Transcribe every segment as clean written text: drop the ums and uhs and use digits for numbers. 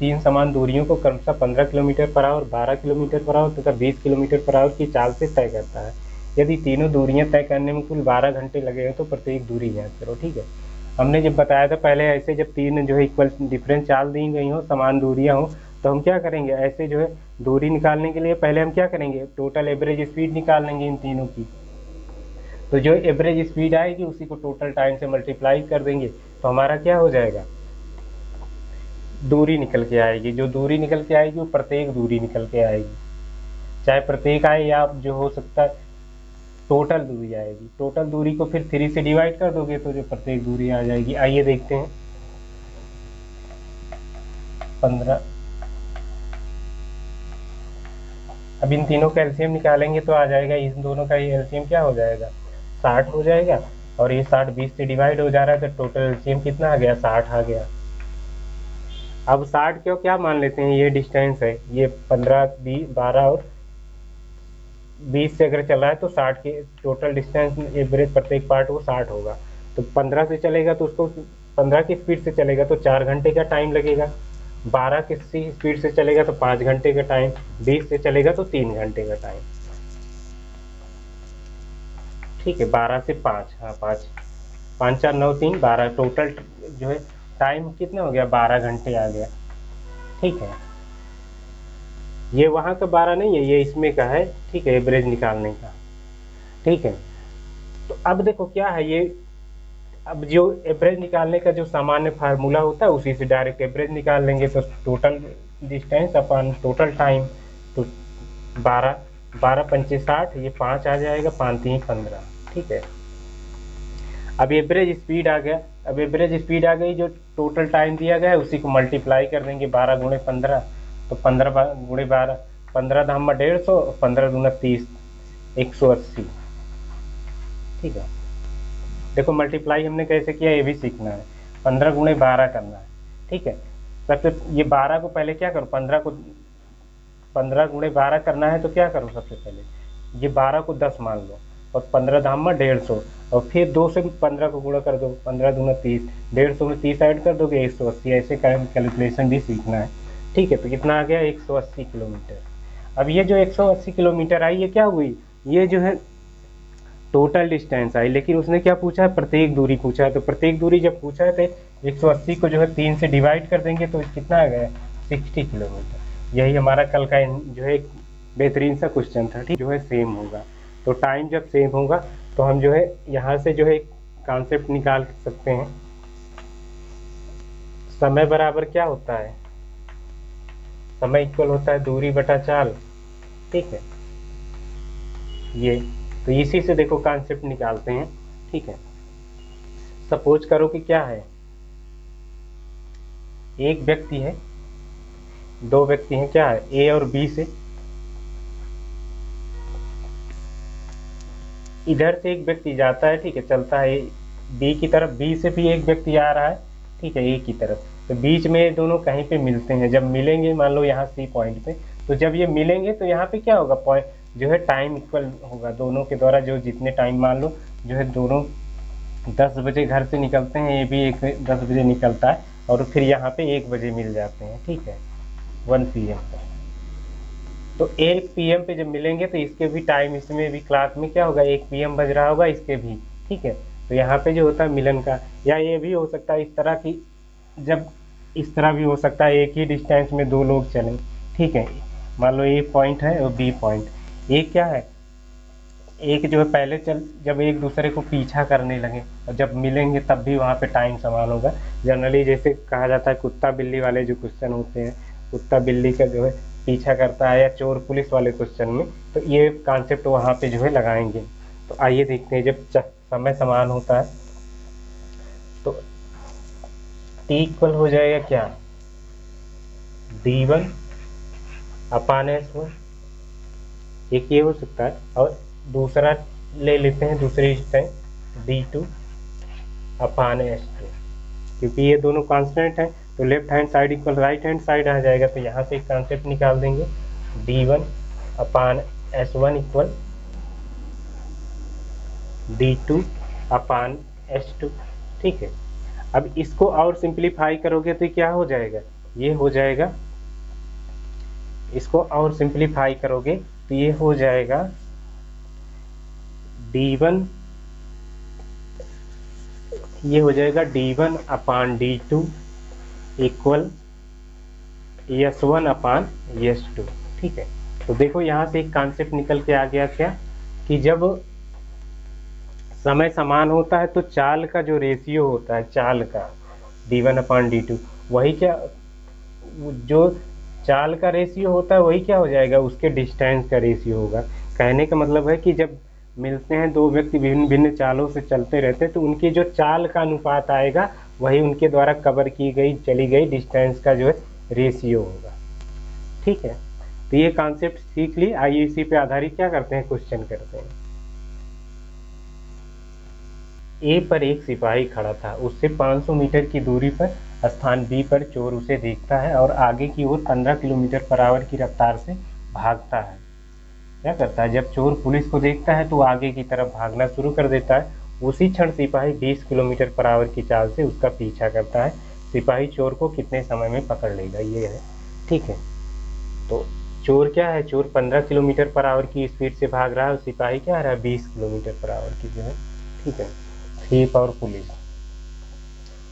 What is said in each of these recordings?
तीन समान दूरियों को क्रमशः 15 kilometre per hour, 12 kilometre per hour तथा 20 किलोमीटर पर आवर की चाल से तय करता है। यदि तीनों दूरियां तय करने में कुल 12 घंटे लगे हो तो प्रत्येक दूरी ज्ञात करो। ठीक है, हमने जब बताया था पहले, ऐसे जब तीन जो है इक्वल डिफरेंस चाल दी गई हो, समान दूरियां हो, तो हम क्या करेंगे, ऐसे जो है दूरी निकालने के लिए पहले हम क्या करेंगे, टोटल एवरेज स्पीड निकाल लेंगे इन तीनों की। तो जो एवरेज स्पीड आएगी उसी को टोटल टाइम से मल्टीप्लाई कर देंगे, तो हमारा क्या हो जाएगा, दूरी निकल के आएगी। जो दूरी निकल के आएगी वो प्रत्येक दूरी निकल के आएगी, चाहे प्रत्येक आए या जो हो सकता है टोटल दूरी आएगी। टोटल दूरी को फिर 3 से डिवाइड कर दोगे तो जो प्रत्येक दूरी आ जाएगी। आइए देखते हैं, 15। अब इन तीनों का एलसीएम निकालेंगे तो आ जाएगा, इन दोनों का ये एलसीएम क्या हो जाएगा, 60 हो जाएगा। और ये 60 20 से डिवाइड हो जा रहा है तो टोटल एलसीएम कितना आ गया, 60 आ गया। अब 60 क्यों, क्या मान लेते हैं, ये डिस्टेंस है, ये 15 20 12 और 20 से अगर चला है तो 60 के टोटल डिस्टेंस एवरेज प्रत्येक पार्ट वो 60 होगा। तो 15 से चलेगा तो उसको 15 की स्पीड से चलेगा तो 4 घंटे का टाइम लगेगा। 12 की स्पीड से चलेगा तो 5 घंटे का टाइम। 20 से चलेगा तो 3 घंटे का टाइम। ठीक है, 12 से 5, हाँ 5 5 4 9 3 12, टोटल जो है टाइम कितना हो गया, 12 घंटे आ गया। ठीक है, ये वहाँ का 12 नहीं है, ये इसमें का है। ठीक है, एवरेज निकालने का। ठीक है, तो अब देखो क्या है ये, अब जो एवरेज निकालने का जो सामान्य फार्मूला होता है उसी से डायरेक्ट एवरेज निकाल लेंगे। तो टोटल डिस्टेंस अपन टोटल टाइम, तो 12 12 पंचे 60, ये 5 आ जाएगा, 5 3 15। ठीक है, अब एवरेज स्पीड आ गया। अब एवरेज स्पीड आ गई, जो टोटल टाइम दिया गया है उसी को मल्टीप्लाई कर देंगे 12 गुणे 15, तो 15 गुणे 12, 15 धाम 150, 15 दूना 30, 180। ठीक है, देखो मल्टीप्लाई हमने कैसे किया ये भी सीखना है। 15 गुणे 12 करना है। ठीक है, सबसे ये 12 को पहले क्या करो, 15 गुणे 12 करना है तो क्या करो, सबसे पहले ये 12 को 10 मान लो, और 15 धाम 150, और फिर 2 से 15 को गुणा कर दो, 15 दूना 30, 150 में 30 ऐड कर दोगे 180। ऐसे कैलकुलेशन भी सीखना है। ठीक है, तो कितना आ गया, 180 किलोमीटर। अब ये जो 180 किलोमीटर आई, ये क्या हुई, ये जो है टोटल डिस्टेंस आई, लेकिन उसने क्या पूछा है, प्रत्येक दूरी पूछा है। तो प्रत्येक दूरी जब पूछा है तो 180 को जो है 3 से डिवाइड कर देंगे तो कितना आ गया, 60 किलोमीटर। यही हमारा कल का जो है बेहतरीन सा क्वेश्चन था। ठीक, जो है सेम होगा, तो टाइम जब सेम होगा तो हम जो है यहाँ से जो है कॉन्सेप्ट निकाल सकते हैं, समय बराबर क्या होता है, समय इक्वल होता है दूरी बटा चाल। ठीक है, ये तो इसी से देखो कॉन्सेप्ट निकालते हैं। ठीक है, सपोज करो कि क्या है, एक व्यक्ति है, दो व्यक्ति हैं, क्या है, ए और बी से, इधर से एक व्यक्ति जाता है। ठीक है, चलता है बी की तरफ, बी से भी एक व्यक्ति आ रहा है। ठीक है, ए की तरफ, तो बीच में ये दोनों कहीं पे मिलते हैं। जब मिलेंगे, मान लो यहाँ सी पॉइंट पे, तो जब ये मिलेंगे तो यहाँ पे क्या होगा, पॉइंट जो है टाइम इक्वल होगा दोनों के द्वारा, जो जितने टाइम मान लो जो है दोनों 10 बजे घर से निकलते हैं, ये भी एक 10 बजे निकलता है, और फिर यहाँ पे 1 बजे मिल जाते हैं। ठीक है, 1 PM पर, तो 1 PM पे जब मिलेंगे तो इसके भी टाइम, इसमें भी क्लास में क्या होगा, 1 PM बज रहा होगा इसके भी। ठीक है, तो यहाँ पे जो होता है मिलन का, या ये भी हो सकता है इस तरह की, जब इस तरह भी हो सकता है एक ही डिस्टेंस में दो लोग चलें। ठीक है, मान लो ए पॉइंट है और बी पॉइंट, एक क्या है, एक जो है पहले चल, जब एक दूसरे को पीछा करने लगे और जब मिलेंगे तब भी वहाँ पे टाइम समान होगा। जनरली जैसे कहा जाता है कुत्ता बिल्ली वाले जो क्वेश्चन होते हैं, कुत्ता बिल्ली का जो है पीछा करता है, या चोर पुलिस वाले क्वेश्चन में, तो ये कॉन्सेप्ट वहाँ पे जो है लगाएंगे। तो आइए देखते हैं, जब समय समान होता है तो टी इक्वल हो जाएगा क्या, D1 अपान S1, एक ये हो सकता है, और दूसरा ले लेते हैं दूसरी टाइम D2 अपान S2, क्योंकि ये दोनों कांस्टेंट हैं तो left hand side equal right hand side आ जाएगा। तो यहाँ से एक कॉन्सेप्ट निकाल देंगे, D1 अपान S1 इक्वल D2 अपान S2। ठीक है, अब इसको और सिंप्लीफाई करोगे तो क्या हो जाएगा, ये हो जाएगा, इसको और सिंप्लीफाई करोगे तो ये हो जाएगा d1, ये हो जाएगा d1 अपान d2 इक्वल s1 अपान s2। ठीक है, तो देखो यहाँ से एक कॉन्सेप्ट निकल के आ गया क्या, कि जब समय समान होता है तो चाल का जो रेशियो होता है, चाल का d1 अपान d2, वही क्या, जो चाल का रेशियो होता है वही क्या हो जाएगा, उसके डिस्टेंस का रेशियो होगा। कहने का मतलब है कि जब मिलते हैं दो व्यक्ति भिन्न भिन्न चालों से चलते रहते हैं तो उनकी जो चाल का अनुपात आएगा वही उनके द्वारा कवर की गई चली गई डिस्टेंस का जो है रेशियो होगा। ठीक है, तो ये कॉन्सेप्ट सीख ली। आइए इसी पे आधारित क्या करते हैं, क्वेश्चन करते हैं। ए पर एक सिपाही खड़ा था, उससे 500 मीटर की दूरी पर स्थान बी पर चोर उसे देखता है और आगे की ओर 15 किलोमीटर पर आवर की रफ्तार से भागता है। क्या करता है, जब चोर पुलिस को देखता है तो आगे की तरफ भागना शुरू कर देता है। उसी क्षण सिपाही 20 किलोमीटर पर आवर की चाल से उसका पीछा करता है। सिपाही चोर को कितने समय में पकड़ लेगा, ये है। ठीक है, तो चोर क्या है, चोर 15 किलोमीटर पर आवर की स्पीड से भाग रहा है और सिपाही क्या आ रहा है, 20 किलोमीटर पर आवर की जो है। ठीक है, थीप और पुलिस,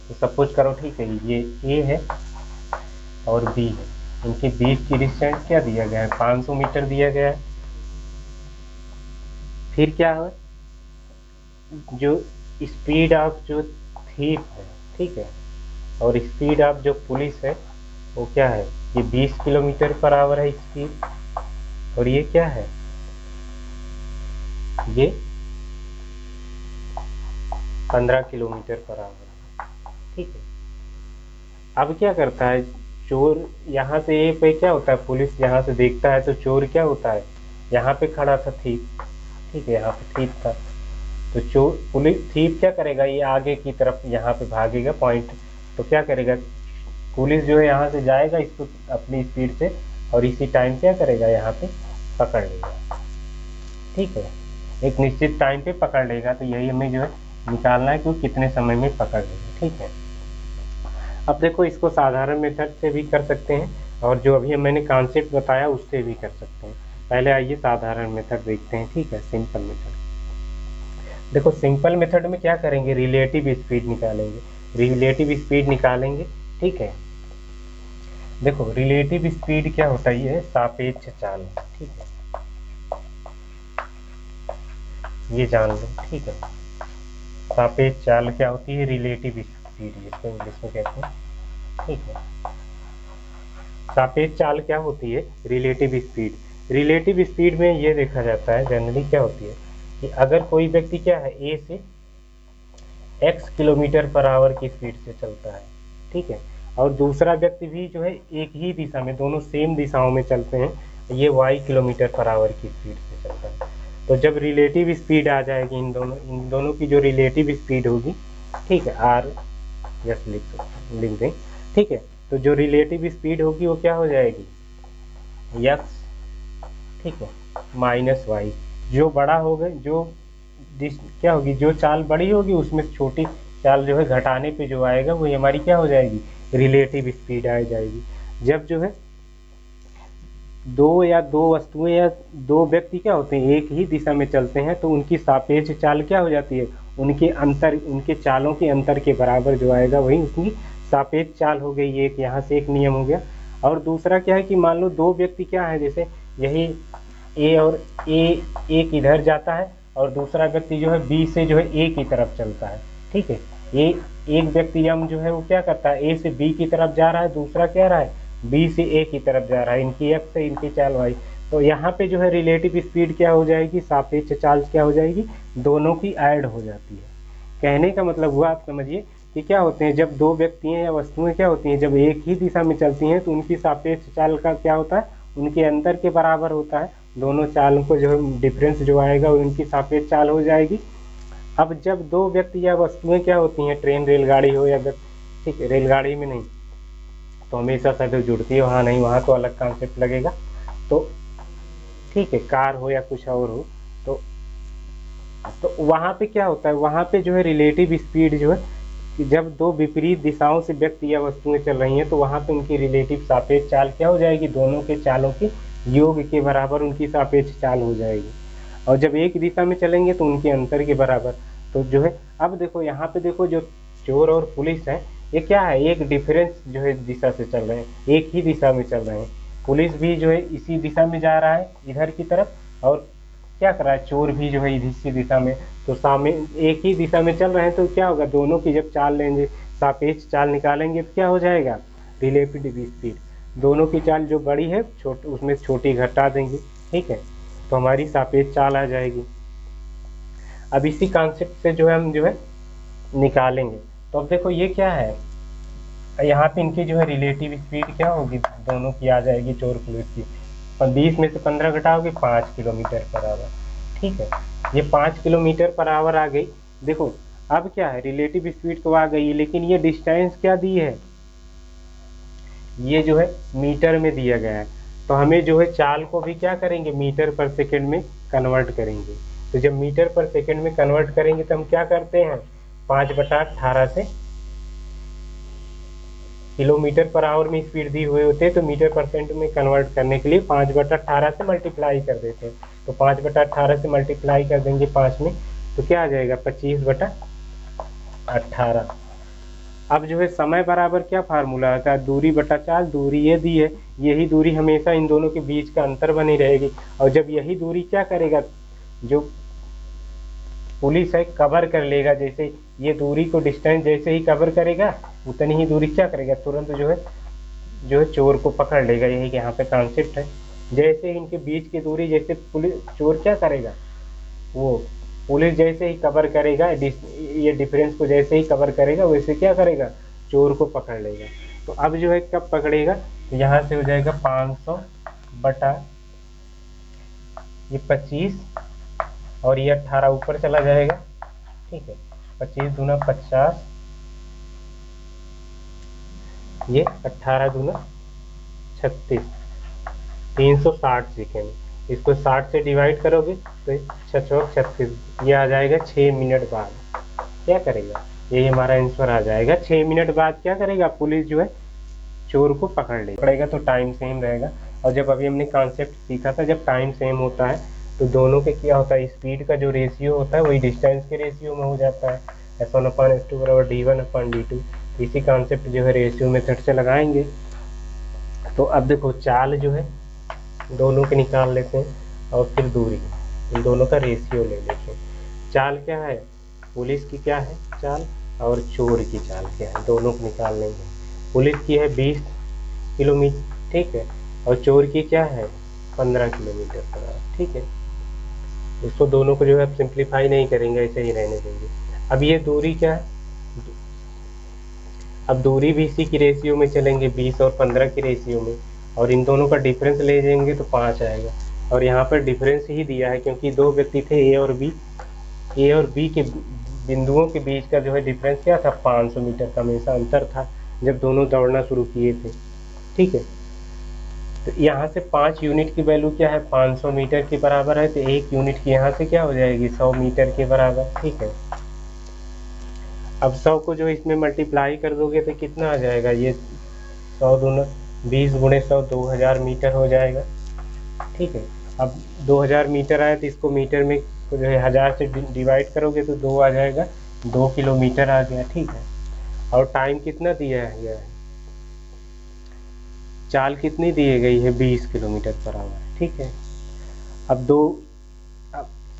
तो सपोज करो, ठीक है, ये ए है और बी है, इनके बीच की डिस्टेंस क्या दिया गया है, 500 मीटर दिया गया है। फिर क्या है, जो स्पीड ऑफ जो थीप है, ठीक है, और स्पीड ऑफ जो पुलिस है वो क्या है, ये 20 किलोमीटर पर आवर है स्पीड, और ये क्या है, ये 15 किलोमीटर पर आवर। ठीक है, अब क्या करता है चोर, यहाँ से ए पे क्या होता है, पुलिस यहाँ से देखता है तो चोर क्या होता है, यहाँ पे खड़ा था थीप। ठीक है, यहाँ पे थीप था तो चोर, पुलिस थीप क्या करेगा, ये आगे की तरफ यहाँ पे भागेगा पॉइंट, तो क्या करेगा, पुलिस जो है यहाँ से जाएगा इसको अपनी स्पीड से और इसी टाइम क्या करेगा, यहाँ पे पकड़ लेगा। ठीक है, एक निश्चित टाइम पे पकड़ लेगा, तो यही हमें जो है निकालना है कि वो कितने समय में पकड़ लेगा। ठीक है, अब देखो इसको साधारण मेथड से भी कर सकते हैं और जो अभी मैंने कॉन्सेप्ट बताया उससे भी कर सकते हैं। पहले आइए साधारण मेथड देखते हैं। ठीक है, सिंपल मेथड। देखो सिंपल मेथड में क्या करेंगे, रिलेटिव स्पीड निकालेंगे, रिलेटिव स्पीड निकालेंगे। ठीक है, देखो रिलेटिव स्पीड क्या होता है, ये सापेक्ष चाल। ठीक है, ये जान लो। ठीक है, सापेक्ष चाल क्या होती है, रिलेटिव स्पीड, इसको इंग्लिश में कहते हैं। ठीक है, सापेक्ष चाल क्या होती है, रिलेटिव स्पीड। रिलेटिव स्पीड में ये देखा जाता है जनरली क्या होती है कि अगर कोई व्यक्ति क्या है, ए से x किलोमीटर पर आवर की स्पीड से चलता है, ठीक है, और दूसरा व्यक्ति भी जो है एक ही दिशा में, दोनों सेम दिशाओं में चलते हैं, ये y किलोमीटर पर आवर की स्पीड से चलता है, तो जब रिलेटिव स्पीड आ जाएगी इन दोनों की जो रिलेटिव स्पीड होगी, ठीक है, आर यस लिख दें। ठीक है, तो जो रिलेटिव स्पीड होगी वो क्या हो जाएगी, यक्स, ठीक है, माइनस वाई। जो बड़ा होगा, जो क्या होगी, जो चाल बड़ी होगी उसमें छोटी चाल जो है घटाने पे जो आएगा वो हमारी क्या हो जाएगी, रिलेटिव स्पीड आ जाएगी। जब जो है दो वस्तुएं या दो व्यक्ति क्या होते हैं एक ही दिशा में चलते हैं तो उनकी सापेक्ष चाल क्या हो जाती है, उनके चालों के अंतर के बराबर जो आएगा वही उसकी सापेक्ष चाल हो गई। एक यहाँ से एक नियम हो गया। और दूसरा क्या है कि मान लो दो व्यक्ति क्या है, जैसे यही ए और ए, एक इधर जाता है और दूसरा व्यक्ति जो है बी से जो है ए की तरफ चलता है। ठीक है, ये एक व्यक्ति यम जो है वो क्या करता है, ए से बी की तरफ जा रहा है, दूसरा क्या रहा है, बी से ए की तरफ जा रहा है, इनकी एक्स से इनकी चाल वाई। तो यहाँ पे जो है रिलेटिव स्पीड क्या हो जाएगी, सापेक्ष चाल क्या हो जाएगी, दोनों की ऐड हो जाती है। कहने का मतलब हुआ, आप समझिए कि क्या होते हैं, जब दो व्यक्ति या वस्तुएं क्या होती हैं, जब एक ही दिशा में चलती हैं तो उनकी सापेक्ष चाल का क्या होता है, उनके अंतर के बराबर होता है। दोनों चालों को जो डिफरेंस जो आएगा वो उनकी सापेक्ष चाल हो जाएगी। अब जब दो व्यक्ति या वस्तुएं क्या होती हैं, ट्रेन रेलगाड़ी हो या ठीक है, रेलगाड़ी में नहीं तो हमेशा सदैव जुड़ती है, वहाँ नहीं, वहाँ तो अलग कॉन्सेप्ट लगेगा। तो ठीक है, कार हो या कुछ और हो तो वहाँ पे क्या होता है, वहाँ पे जो है रिलेटिव स्पीड जो है जब दो विपरीत दिशाओं से व्यक्ति या वस्तुएं चल रही हैं तो वहां पे उनकी रिलेटिव सापेक्ष चाल क्या हो जाएगी, दोनों के चालों के योग के बराबर उनकी सापेक्ष चाल हो जाएगी। और जब एक दिशा में चलेंगे तो उनके अंतर के बराबर। तो जो है अब देखो यहाँ पे देखो, जो चोर और पुलिस है ये क्या है, एक डिफरेंस जो है दिशा से चल रहे हैं, एक ही दिशा में चल रहे हैं। पुलिस भी जो है इसी दिशा में जा रहा है इधर की तरफ, और क्या कर रहा है, चोर भी जो है इसी दिशा में। तो सामने एक ही दिशा में चल रहे हैं तो क्या होगा, दोनों की जब चाल लेंगे, सापेक्ष चाल निकालेंगे तो क्या हो जाएगा, रिलेटिव स्पीड। दोनों की चाल जो बड़ी है उसमें छोटी घटा देंगे, ठीक है, तो हमारी सापेक्ष चाल आ जाएगी। अब इसी कॉन्सेप्ट से जो है हम जो है निकालेंगे। तो अब देखो ये क्या है, यहाँ पे इनकी जो है रिलेटिव स्पीड क्या होगी, दोनों की आ जाएगी चोर पुलिस की, और 20 में से 15 घटाओगे 5 किलोमीटर पर आवर, ठीक है। ये 5 किलोमीटर पर आवर आ गई। देखो अब क्या है, रिलेटिव स्पीड तो आ गई, लेकिन ये डिस्टेंस क्या दी है, ये जो है मीटर में दिया गया है। तो हमें जो है चाल को भी क्या करेंगे, मीटर पर सेकंड में कन्वर्ट करेंगे। तो जब मीटर पर सेकंड में कन्वर्ट करेंगे तो हम क्या करते हैं, 5/18 से किलोमीटर पर आवर में स्पीड दी हुए होते हैं, तो मीटर परसेंट में कन्वर्ट करने के लिए 5/18 से मल्टीप्लाई कर देते हैं। तो 5/18 से मल्टीप्लाई कर देंगे 5 में, तो क्या आ जाएगा 25/18। अब जो है समय बराबर क्या फार्मूला आता है, दूरी बटा चाल। दूरी ये दी है, यही दूरी हमेशा इन दोनों के बीच का अंतर बनी रहेगी। और जब यही दूरी क्या करेगा, जो पुलिस है कवर कर लेगा, जैसे ये दूरी को डिस्टेंस जैसे ही कवर करेगा उतनी ही दूरी क्या करेगा, तुरंत जो है चोर को पकड़ लेगा। यही यहाँ पे कॉन्सेप्ट है। जैसे इनके बीच की दूरी, जैसे पुलिस चोर क्या करेगा, वो पुलिस जैसे ही कवर करेगा, ये डिफरेंस को जैसे ही कवर करेगा वैसे क्या करेगा, चोर को पकड़ लेगा। तो अब जो है कब पकड़ेगा, तो यहाँ से हो जाएगा 500 बटा ये 25 और ये 18 ऊपर चला जाएगा, ठीक है। 25 दूना 50, ये 18 दूना 36, 360 सेकेंड। इसको 60 से डिवाइड करोगे तो 6×36, ये आ जाएगा 6 मिनट बाद। क्या करेगा, यही हमारा आंसर आ जाएगा। 6 मिनट बाद क्या करेगा, पुलिस जो है चोर को पकड़ेगा तो टाइम सेम रहेगा। और जब अभी हमने कॉन्सेप्ट सीखा था, जब टाइम सेम होता है तो दोनों के क्या होता है, स्पीड का जो रेशियो होता है वही डिस्टेंस के रेशियो में हो जाता है, S1/S2 बराबर D1/D2। इसी कॉन्सेप्ट जो है रेशियो मेथड से लगाएंगे। तो अब देखो चाल जो है दोनों के निकाल लेते हैं और फिर दूरी, इन दोनों का रेशियो ले लेते हैं। चाल क्या है, पुलिस की क्या है चाल और चोर की चाल क्या है, दोनों को निकाल लेंगे। पुलिस की है 20 किलोमीटर, ठीक है, और चोर की क्या है 15 किलोमीटर पर आवर, ठीक है। इसको दोनों को जो है सिंप्लीफाई नहीं करेंगे, ऐसे ही रहने देंगे। अब ये दूरी क्या है, अब दूरी भी इसी की रेशियो में चलेंगे, 20 और 15 की रेशियो में, और इन दोनों का डिफरेंस ले जाएंगे तो 5 आएगा। और यहाँ पर डिफरेंस ही दिया है क्योंकि दो व्यक्ति थे ए और बी के बिंदुओं के बीच का जो है डिफरेंस क्या था, 500 मीटर का हमेशा अंतर था जब दोनों दौड़ना शुरू किए थे, ठीक है। तो यहाँ से 5 यूनिट की वैल्यू क्या है, 500 मीटर के बराबर है, तो 1 यूनिट की यहाँ से क्या हो जाएगी 100 मीटर के बराबर, ठीक है। अब 100 को जो इसमें मल्टीप्लाई कर दोगे तो कितना आ जाएगा, ये 100 दूना 20 गुणे 100 2000 मीटर हो जाएगा, ठीक है। अब 2000 मीटर आया तो इसको मीटर में जो है 1000 से डिवाइड करोगे तो 2 आ जाएगा, 2 किलोमीटर आ गया, ठीक है। और टाइम कितना दिया गया है, चाल कितनी दी गई है 20 किलोमीटर पर आवर, ठीक है। अब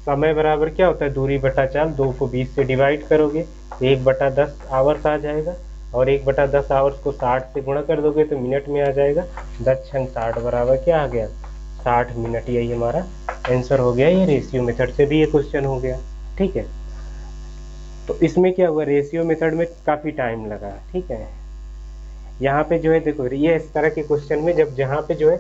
समय बराबर क्या होता है, दूरी बटा चाल। 2 को 20 से डिवाइड करोगे 1/10 आवर्स आ जाएगा, और 1/10 आवर्स को 60 से गुणा कर दोगे तो मिनट में आ जाएगा। 10×60 बराबर क्या आ गया 60 मिनट। यही हमारा आंसर हो गया। ये रेशियो मेथड से भी ये क्वेश्चन हो गया, ठीक है। तो इसमें क्या हुआ, रेशियो मेथड में काफ़ी टाइम लगा, ठीक है। यहाँ पे जो है देखो, ये इस तरह के क्वेश्चन में जहाँ पे जो है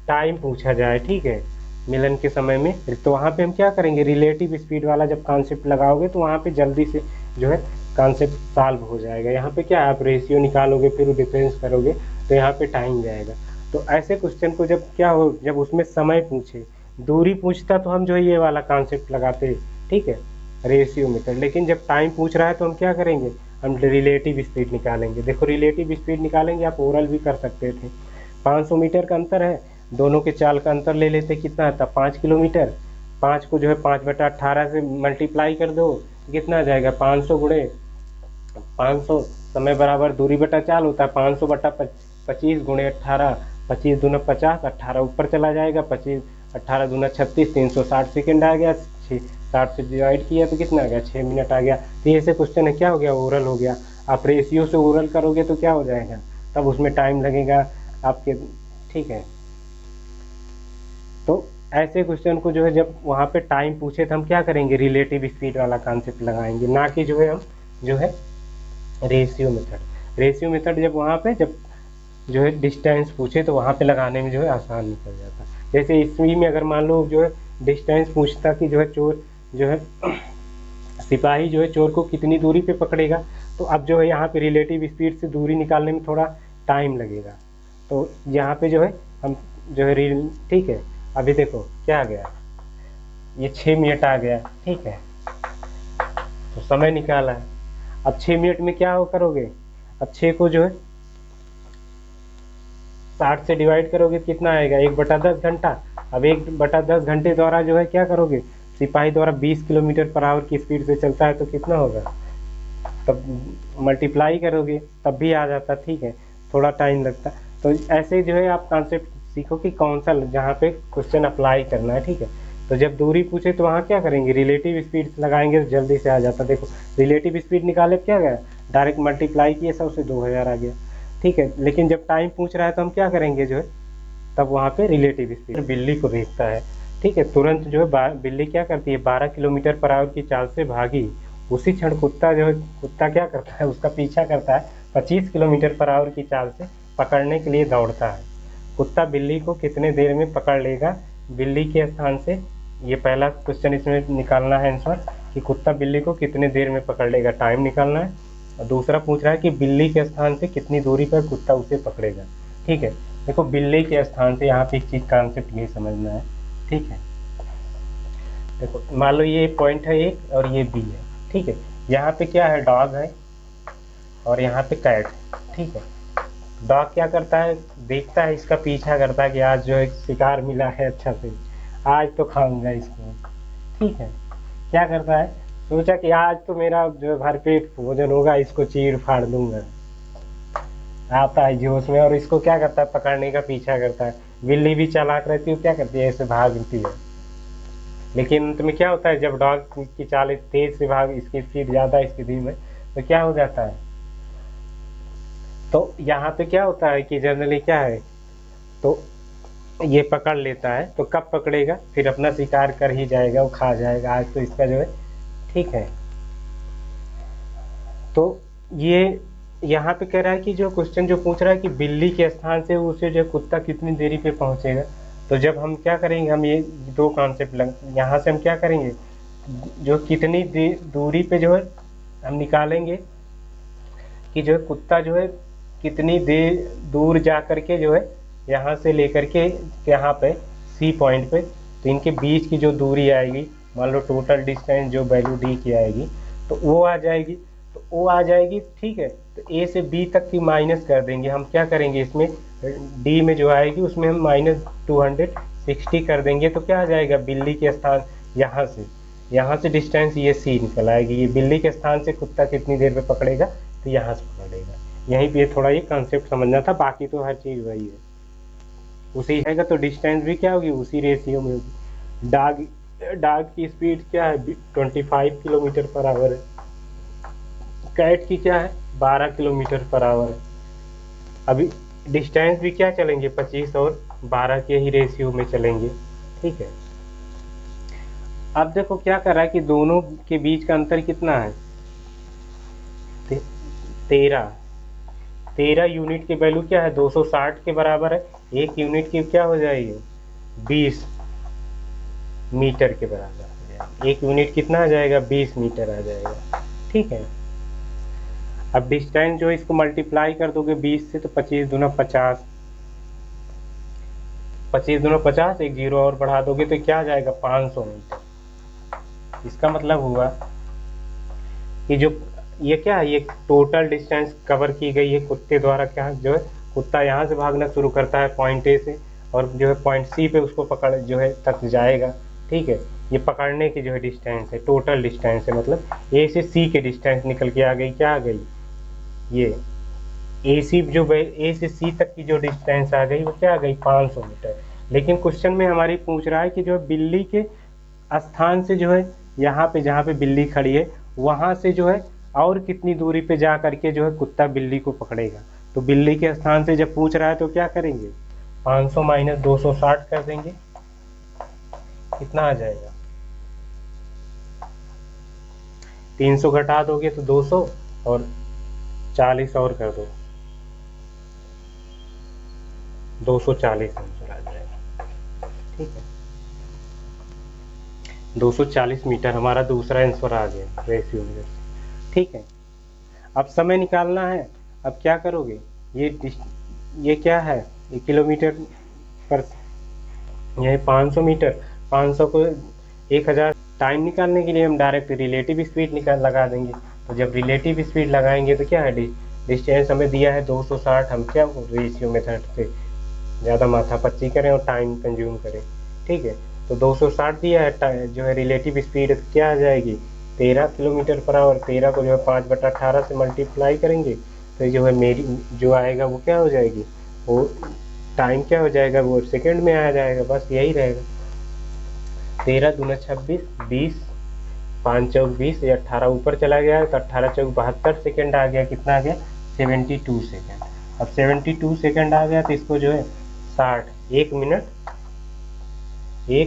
टाइम पूछा जाए, ठीक है, मिलन के समय में, तो वहाँ पे हम क्या करेंगे, रिलेटिव स्पीड वाला जब कॉन्सेप्ट लगाओगे तो वहाँ पे जल्दी से जो है कॉन्सेप्ट सॉल्व हो जाएगा। यहाँ पे क्या आप रेशियो निकालोगे फिर डिफरेंस करोगे तो यहाँ पे टाइम जाएगा। तो ऐसे क्वेश्चन को जब क्या हो, जब उसमें समय पूछे, दूरी पूछता तो हम जो है ये वाला कॉन्सेप्ट लगाते, ठीक है, रेशियो मेथड। लेकिन जब टाइम पूछ रहा है तो हम क्या करेंगे, हम रिलेटिव स्पीड निकालेंगे। देखो रिलेटिव स्पीड निकालेंगे, आप ओरल भी कर सकते थे। 500 मीटर का अंतर है, दोनों के चाल का अंतर ले लेते, कितना आता 5 किलोमीटर। 5 को जो है 5/18 से मल्टीप्लाई कर दो, कितना आ जाएगा 500 गुणे 500 समय बराबर दूरी बटा चाल होता है 500/25 गुणे 18, 25 दूना 50, 18 ऊपर चला जाएगा, 25 18 दूना 36, 360 सेकेंड आ गया। 60 से डिवाइड किया तो कितना आ गया 6 मिनट आ गया। तो ये से क्वेश्चन है, क्या हो गया ओरल हो गया। आप रेशियो से ओरल करोगे तो क्या हो जाएगा, तब उसमें टाइम लगेगा आपके, ठीक है। तो ऐसे क्वेश्चन को जो है जब वहाँ पे टाइम पूछे तो हम क्या करेंगे, रिलेटिव स्पीड वाला कॉन्सेप्ट लगाएंगे, ना कि जो है हम जो है रेशियो मेथड। रेशियो मेथड जब वहाँ पे जब जो है डिस्टेंस पूछे तो वहाँ पे लगाने में जो है आसान निकल जाता। जैसे इसमें में अगर मान लो जो है डिस्टेंस पूछता कि जो है चोर जो है सिपाही जो है चोर को कितनी दूरी पे पकड़ेगा, तो अब जो है यहाँ पे रिलेटिव स्पीड से दूरी निकालने में थोड़ा टाइम लगेगा। तो यहाँ पे जो है हम जो है ठीक है। अभी देखो क्या आ गया, ये 6 मिनट आ गया, ठीक है। तो समय निकाला है। अब 6 मिनट में क्या हो करोगे, अब 6 को जो है 60 से डिवाइड करोगे कितना आएगा 1/10 घंटा। अब 1/10 घंटे द्वारा जो है क्या करोगे, सिपाही द्वारा 20 किलोमीटर पर आवर की स्पीड से चलता है तो कितना होगा, तब मल्टीप्लाई करोगे तब भी आ जाता, ठीक है। थोड़ा टाइम लगता। तो ऐसे जो है आप कॉन्सेप्ट सीखो कि कौन सा जहाँ पे क्वेश्चन अप्लाई करना है, ठीक है। तो जब दूरी पूछे तो वहाँ क्या करेंगे, रिलेटिव स्पीड लगाएंगे तो जल्दी से आ जाता। देखो रिलेटिव स्पीड निकाले क्या गया, डायरेक्ट मल्टीप्लाई किए 100 से 2000 आ गया, ठीक है। लेकिन जब टाइम पूछ रहा है तो हम क्या करेंगे जो है, तब वहाँ पे रिलेटिव स्पीड बिल्ली को देखता है, ठीक है। तुरंत जो है बिल्ली क्या करती है, 12 किलोमीटर पर आवर की चाल से भागी। उसी क्षण कुत्ता जो है, कुत्ता क्या करता है, उसका पीछा करता है 25 किलोमीटर पर आवर की चाल से पकड़ने के लिए दौड़ता है। कुत्ता बिल्ली को कितने देर में पकड़ लेगा, बिल्ली के स्थान से, ये पहला क्वेश्चन इसमें निकालना है आंसर कि कुत्ता बिल्ली को कितने देर में पकड़ लेगा, टाइम निकालना है। और दूसरा पूछ रहा है कि बिल्ली के स्थान से कितनी दूरी पर कुत्ता उसे पकड़ेगा, ठीक है। देखो बिल्ली के स्थान से यहाँ पे एक चीज कॉन्सेप्ट ये समझना है, ठीक है। देखो मान लो ये पॉइंट है एक और ये बी है, ठीक है। यहाँ पे क्या है, डॉग है और यहाँ पे कैट है, ठीक है। डॉग क्या करता है, देखता है, इसका पीछा करता है कि आज जो है शिकार मिला है अच्छा से, आज तो खाऊंगा इसको, ठीक है। क्या करता है, सोचा कि आज तो मेरा जो है भरपेट भोजन होगा, इसको चीर फाड़ दूंगा। आता है जोश में और इसको क्या करता है, पकड़ने का पीछा करता है। बिल्ली भी चालाक रहती है, क्या करती है, ऐसे भागती है। लेकिन अंत में क्या होता है, जब डॉग की चाल तेज से भाग, इसकी स्पीड ज्यादा इसकी धीम है, तो क्या हो जाता है, तो यहाँ पे क्या होता है कि जनरली क्या है, तो ये पकड़ लेता है। तो कब पकड़ेगा, फिर अपना शिकार कर ही जाएगा, वो खा जाएगा आज तो इसका जो है, ठीक है। तो ये यहाँ पे कह रहा है कि जो क्वेश्चन जो पूछ रहा है कि बिल्ली के स्थान से उसे जो कुत्ता कितनी देरी पे पहुंचेगा। तो जब हम क्या करेंगे, हम ये दो कॉन्सेप्ट यहाँ से हम क्या करेंगे, जो कितनी दूरी पे जो है हम निकालेंगे कि जो है कुत्ता जो है कितनी देर दूर जा करके जो है यहाँ से लेकर के यहाँ पे सी पॉइंट पे, तो इनके बीच की जो दूरी आएगी, मान लो टोटल डिस्टेंस जो वैल्यू डी की आएगी तो वो आ जाएगी, तो वो आ जाएगी, ठीक है। तो ए से बी तक की माइनस कर देंगे। हम क्या करेंगे, इसमें डी में जो आएगी उसमें हम -260 कर देंगे, तो क्या आ जाएगा, बिल्ली के स्थान यहाँ से डिस्टेंस ये सी निकल आएगी। ये बिल्ली के स्थान से कुत्ता कितनी देर में पकड़ेगा, तो यहाँ से पकड़ेगा। यहीं पे थोड़ा ये कॉन्सेप्ट समझना था, बाकी तो हर चीज़ वही है, उसी रहेगा। तो डिस्टेंस भी क्या होगी, उसी रेशियो में होगी। डॉग की स्पीड क्या है, 25 किलोमीटर पर आवर है। कैट की क्या है, 12 किलोमीटर पर आवर है। अभी डिस्टेंस भी क्या चलेंगे, 25 और 12 के ही रेशियो में चलेंगे, ठीक है। अब देखो क्या कर रहा है कि दोनों के बीच का अंतर कितना है, 13 यूनिट की वैल्यू क्या है, 260 के बराबर है। एक यूनिट की क्या हो जाएगी, 20 मीटर के बराबर हो जाएगी। एक यूनिट कितना आ जाएगा, 20 मीटर आ जाएगा, ठीक है। अब डिस्टेंस जो इसको मल्टीप्लाई कर दोगे 20 से, तो 25 दूना 50, 25 दूना 50, एक जीरो और बढ़ा दोगे तो क्या आ जाएगा, 500 मीटर। इसका मतलब हुआ कि जो ये क्या है, ये टोटल डिस्टेंस कवर की गई है कुत्ते द्वारा। क्या जो है, कुत्ता यहाँ से भागना शुरू करता है पॉइंट ए से, और जो है पॉइंट सी पे उसको पकड़ जो है तक जाएगा। ठीक है, ये पकड़ने की जो है डिस्टेंस है, टोटल डिस्टेंस है, मतलब ए से सी के डिस्टेंस निकल के आ गई। क्या आ गई, ये ए सी जो ए से सी तक की जो डिस्टेंस आ गई वो क्या आ गई, 500 मीटर। लेकिन क्वेश्चन में हमारी पूछ रहा है कि जो है बिल्ली के स्थान से जो है यहाँ पे जहाँ पे बिल्ली खड़ी है वहां से जो है और कितनी दूरी पे जा करके जो है कुत्ता बिल्ली को पकड़ेगा। तो बिल्ली के स्थान से जब पूछ रहा है तो क्या करेंगे, 500 माइनस 260 कर देंगे। कितना आ जाएगा, 300 घटा दोगे तो 200, और 40 और कर दो, 240 आंसर आ जाएगा। ठीक है, 240 मीटर हमारा दूसरा आंसर आ गया रेशियो में। ठीक है, अब समय निकालना है। अब क्या करोगे, ये क्या है, ये किलोमीटर पर, यह 500 मीटर, 500 को 1000। टाइम निकालने के लिए हम डायरेक्ट रिलेटिव स्पीड निकाल लगा देंगे। तो जब रिलेटिव स्पीड लगाएंगे तो क्या है, डिस्टेंस हमें दिया है 260, हम क्या रेशियो मेथड से ज़्यादा माथापच्ची करें और टाइम कंज्यूम करें। ठीक है, तो 260 दिया है जो है रिलेटिव स्पीड, क्या आ जाएगी 13 किलोमीटर पर आवर। 13 को जो है 5/18 से मल्टीप्लाई करेंगे तो जो है मेरी जो आएगा वो क्या हो जाएगी, वो टाइम क्या हो जाएगा, वो सेकंड में आ जाएगा। बस यही रहेगा, 13 दूना 26, 20, 5 चौक 20, ये 18 ऊपर चला गया तो 18 चौक 72 सेकेंड आ गया। कितना आ गया, 72 सेकेंड। अब 72 सेकेंड आ गया तो इसको जो है 60, 1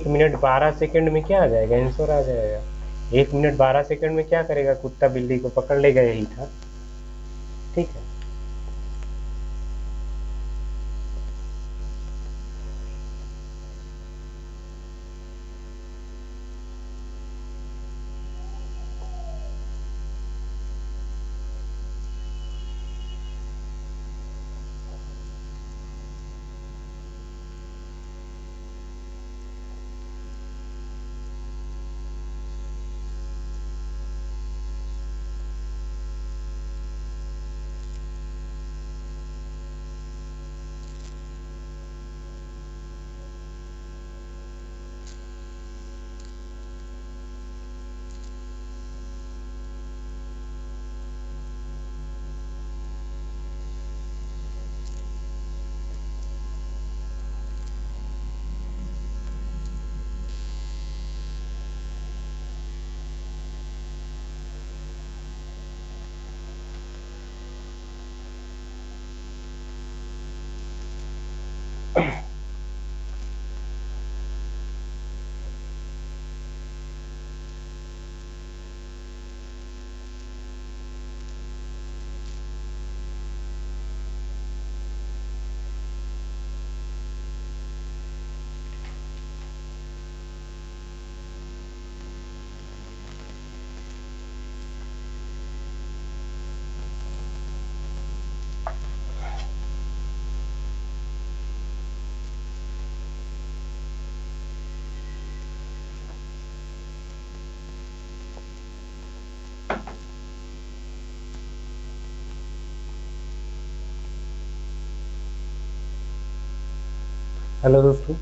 मिनट 12 सेकेंड में क्या आ जाएगा, आंसर आ जाएगा। 1 मिनट 12 सेकेंड में क्या करेगा, कुत्ता बिल्ली को पकड़ लेगा, यही था। ठीक है, हेलो दोस्तों।